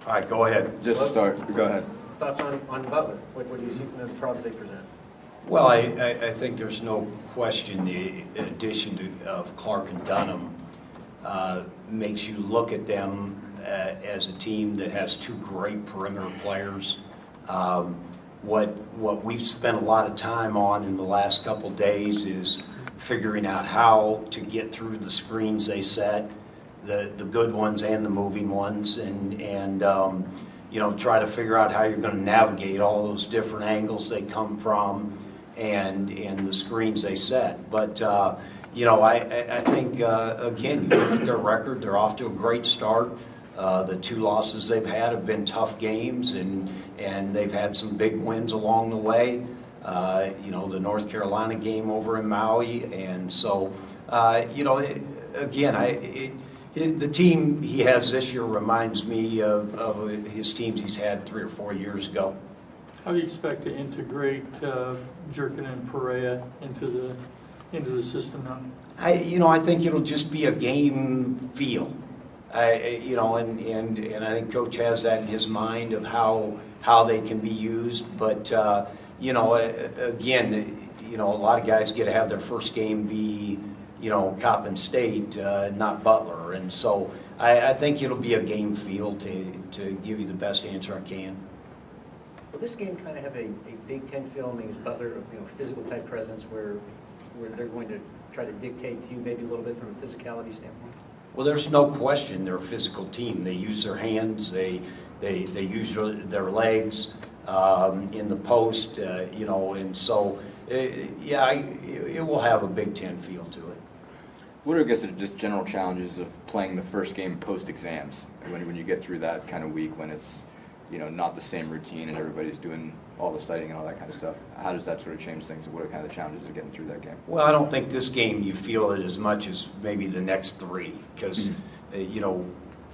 All right, go ahead. Just to start, go ahead. Thoughts on Butler? What do you see from the problems they present? Well, I think there's no question the addition of Clark and Dunham makes you look at them as a team that has two great perimeter players. What we've spent a lot of time on in the last couple days is figuring out how to get through the screens they set, the good ones and the moving ones, and you know, try to figure out how you're going to navigate all those different angles they come from and the screens they set. But you know, I think again, you look at their record; they're off to a great start. The two losses they've had have been tough games, and they've had some big wins along the way. You know, the North Carolina game over in Maui, and so you know, the team he has this year reminds me of his teams he's had 3 or 4 years ago. How do you expect to integrate Jerkin and Perea into the system now? I think it'll just be a game feel. You know, and I think Coach has that in his mind of how they can be used. But you know, again, you know, a lot of guys get to have their first game be, you know, Coppin State, not Butler, and so I think it'll be a game feel to give you the best answer I can. Will this game kind of have a Big Ten feel? I mean, is Butler, you know, physical type presence where they're going to try to dictate to you maybe a little bit from a physicality standpoint? Well, there's no question they're a physical team. They use their hands, they use their legs in the post, you know, and so yeah, it will have a Big Ten feel to it. What are, I guess, just general challenges of playing the first game post-exams? When you get through that kind of week, when it's, you know, not the same routine and everybody's doing all the studying and all that kind of stuff, how does that sort of change things, and what are kind of the challenges of getting through that game? Well, I don't think this game you feel it as much as maybe the next three, because you know,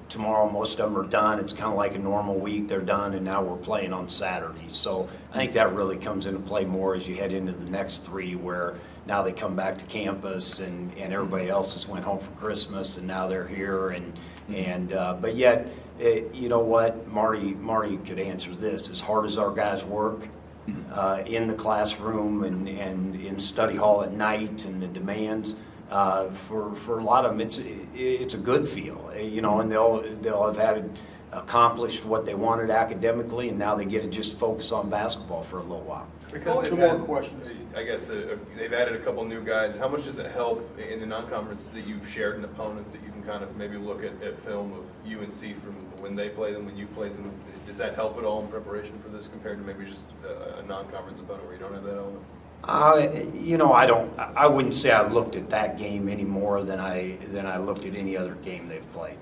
tomorrow most of them are done. It's kind of like a normal week. They're done, and now we're playing on Saturday. So I think that really comes into play more as you head into the next three, where now they come back to campus and everybody else has went home for Christmas, and now they're here. And but yet, you know what, Marty could answer this. As hard as our guys work in the classroom and in study hall at night, and the demands, for a lot of them, it's a good feel, you know, and they'll have had accomplished what they wanted academically, and now they get to just focus on basketball for a little while. Because two more questions. I guess they've added a couple new guys. How much does it help in the non-conference that you've shared an opponent that you can kind of maybe look at film of UNC from when they play them, when you play them? Does that help at all in preparation for this compared to maybe just a non-conference opponent where you don't have that element? You know, I wouldn't say I looked at that game any more than I looked at any other game they've played.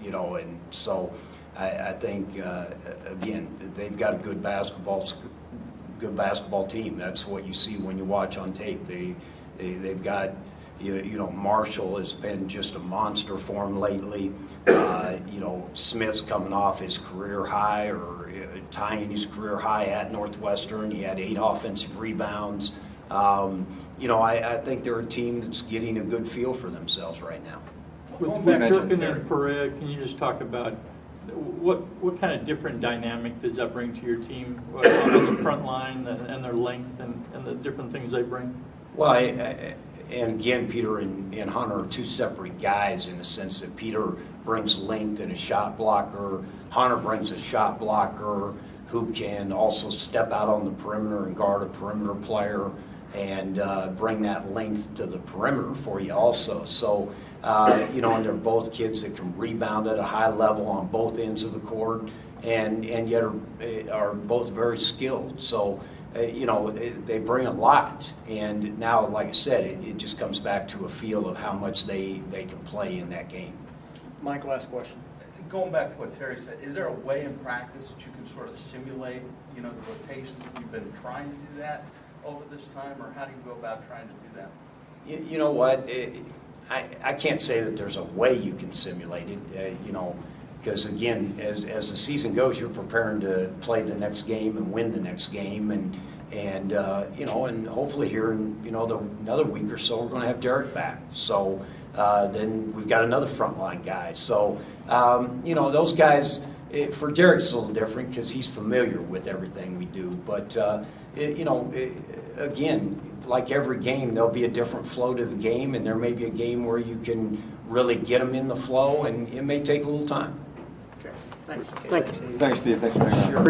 You know, and so I think again, they've got a good basketball team. That's what you see when you watch on tape. They've got, you know, Marshall has been just a monster for them lately. You know, Smith's coming off his career high, or tying his career high at Northwestern. He had 8 offensive rebounds. You know, I think they're a team that's getting a good feel for themselves right now. With Jerkin and Perea, can you just talk about what kind of different dynamic does that bring to your team on the front line and their length and the different things they bring? Well, and again, Peter and Hunter are two separate guys in the sense that Peter brings length and a shot blocker. Hunter brings a shot blocker who can also step out on the perimeter and guard a perimeter player and bring that length to the perimeter for you also. So, you know, and they're both kids that can rebound at a high level on both ends of the court, and yet are both very skilled. So, you know, they bring a lot. And now, like I said, it just comes back to a feel of how much they can play in that game. Mike, last question. Going back to what Terry said, is there a way in practice that you can sort of simulate, you know, the rotations? You've been trying to do that over this time, or how do you go about trying to do that? You know what? I can't say that there's a way you can simulate it, you know, because again, as the season goes, you're preparing to play the next game and win the next game, and you know, and hopefully here in, you know, another week or so, we're going to have Derek back. So then we've got another frontline guy. So you know, those guys, For Derek, it's a little different because he's familiar with everything we do. But, again, like every game, there'll be a different flow to the game, and there may be a game where you can really get them in the flow, and it may take a little time. Thanks. Thanks, Steve. Thanks for hanging out.